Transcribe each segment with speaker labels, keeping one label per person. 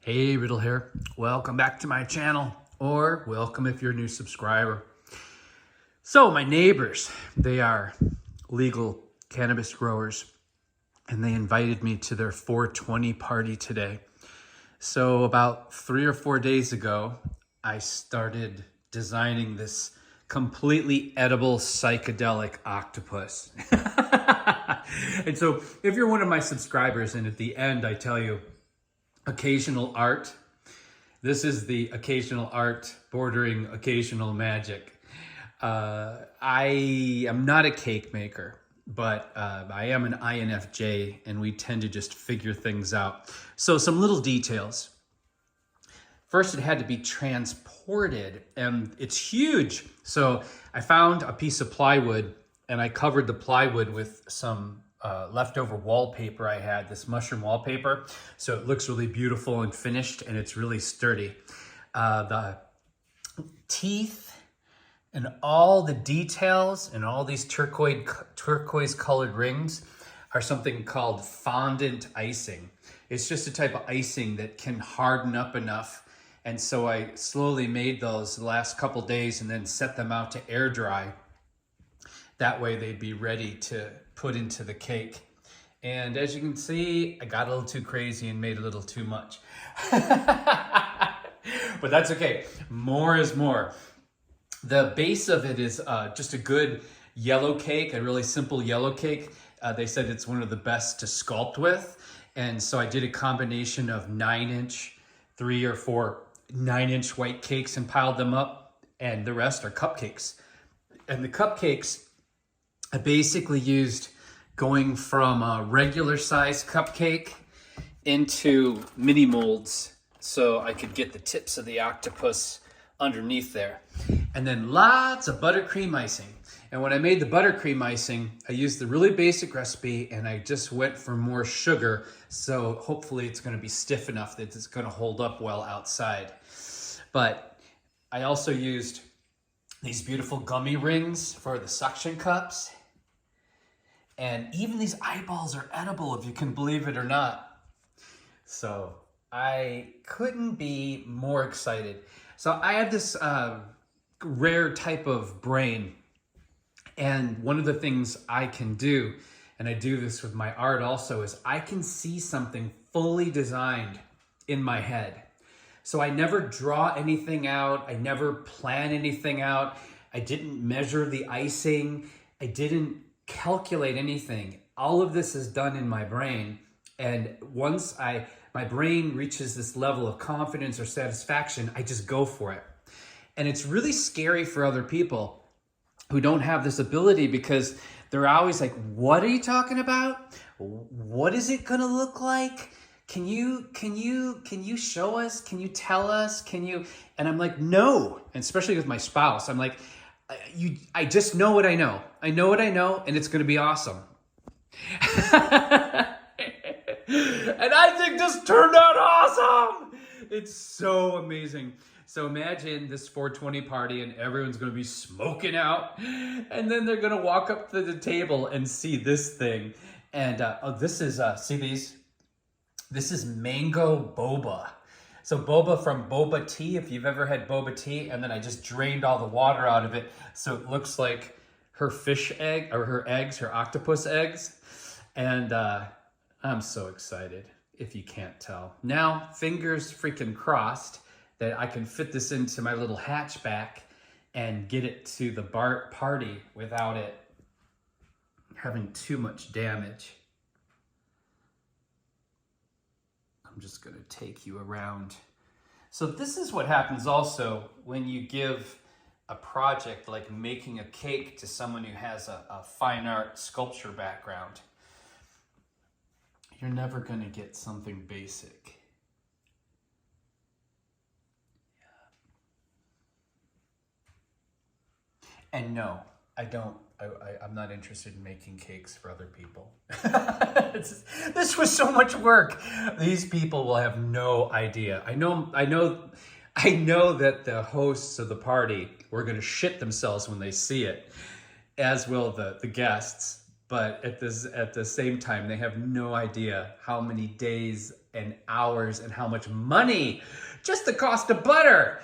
Speaker 1: Hey, Riddle here. Welcome back to my channel, or welcome if you're a new subscriber. So my neighbors, they are legal cannabis growers, and they invited me to their 420 party today. So about 3 or 4 days ago, I started designing this completely edible psychedelic octopus. And so if you're one of my subscribers, and at the end I tell you, occasional art. This is the occasional art bordering occasional magic. I am not a cake maker, but I am an INFJ, and we tend to just figure things out. So some little details. First, it had to be transported, and it's huge. So I found a piece of plywood, and I covered the plywood with some leftover wallpaper I had, this mushroom wallpaper. So it looks really beautiful and finished, and it's really sturdy. The teeth and all the details and all these turquoise colored rings are something called fondant icing. It's just a type of icing that can harden up enough. And so I slowly made those the last couple days and then set them out to air dry. That way they'd be ready to put into the cake. And as you can see, I got a little too crazy and made a little too much. But that's okay. More is more. The base of it is just a good yellow cake, a really simple yellow cake. They said it's one of the best to sculpt with. And so I did a combination of 9-inch, 3 or 4 9-inch white cakes and piled them up. And the rest are cupcakes. And the cupcakes, I basically used going from a regular size cupcake into mini molds so I could get the tips of the octopus underneath there. And then lots of buttercream icing. And when I made the buttercream icing, I used the really basic recipe, and I just went for more sugar. So hopefully it's going to be stiff enough that it's going to hold up well outside. But I also used these beautiful gummy rings for the suction cups. And even these eyeballs are edible, if you can believe it or not. So I couldn't be more excited. So I have this rare type of brain. And one of the things I can do, and I do this with my art also, is I can see something fully designed in my head. So I never draw anything out. I never plan anything out. I didn't measure the icing. I didn't calculate anything. All of this is done in my brain. And once my brain reaches this level of confidence or satisfaction, I just go for it. And it's really scary for other people who don't have this ability, because they're always like, what are you talking about? What is it gonna look like? Can you show us? Can you tell us? And I'm like, no. And especially with my spouse, I'm like, I just know what I know. I know what I know, and it's gonna be awesome. And I think this turned out awesome. It's so amazing. So imagine this 420 party, and everyone's going to be smoking out, and then they're going to walk up to the table and see this thing. And this is, see these? This is mango boba. So boba from boba tea, if you've ever had boba tea, and then I just drained all the water out of it, so it looks like her fish egg, or her eggs, her octopus eggs. And I'm so excited, if you can't tell. Now, fingers freaking crossed that I can fit this into my little hatchback and get it to the party without it having too much damage. I'm just gonna take you around. So this is what happens also when you give a project like making a cake to someone who has a fine art sculpture background. You're never gonna get something basic. And no, I'm not interested in making cakes for other people. This was so much work. These people will have no idea. I know that the hosts of the party were going to shit themselves when they see it, as will the guests. But at the same time, they have no idea how many days and hours and how much money, just the cost of butter,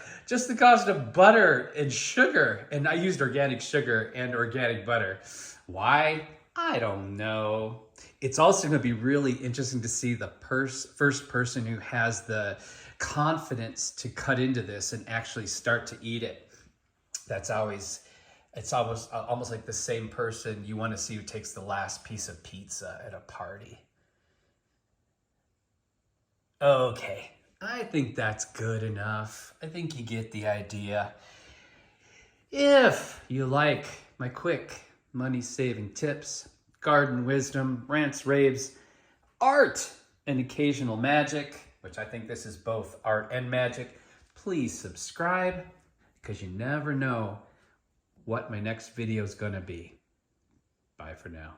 Speaker 1: and sugar. And I used organic sugar and organic butter. Why? I don't know. It's also going to be really interesting to see the first person who has the confidence to cut into this and actually start to eat it. It's almost like the same person you want to see who takes the last piece of pizza at a party. Okay, I think that's good enough. I think you get the idea. If you like my quick money-saving tips, garden wisdom, rants, raves, art, and occasional magic, which I think this is both art and magic, please subscribe, because you never know what my next video is going to be. Bye for now.